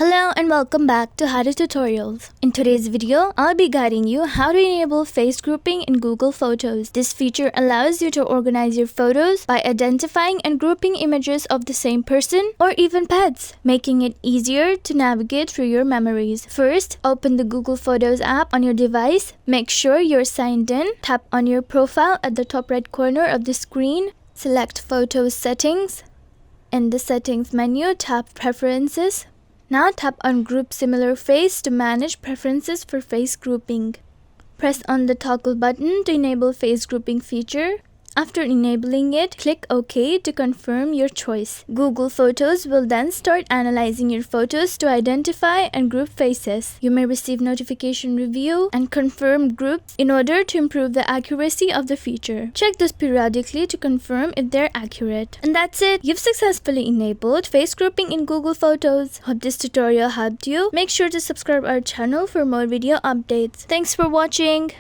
Hello and welcome back to How to Tutorials. In today's video, I'll be guiding you how to enable face grouping in Google Photos. This feature allows you to organize your photos by identifying and grouping images of the same person or even pets, making it easier to navigate through your memories. First, open the Google Photos app on your device. Make sure you're signed in. Tap on your profile at the top right corner of the screen. Select Photos Settings. In the Settings menu, tap Preferences. Now tap on Group Similar Face to manage preferences for face grouping. Press on the toggle button to enable face grouping feature. After enabling it, click OK to confirm your choice. Google Photos will then start analyzing your photos to identify and group faces. You may receive notification review and confirm groups in order to improve the accuracy of the feature. Check this periodically to confirm if they're accurate. And that's it! You've successfully enabled face grouping in Google Photos. Hope this tutorial helped you. Make sure to subscribe our channel for more video updates. Thanks for watching!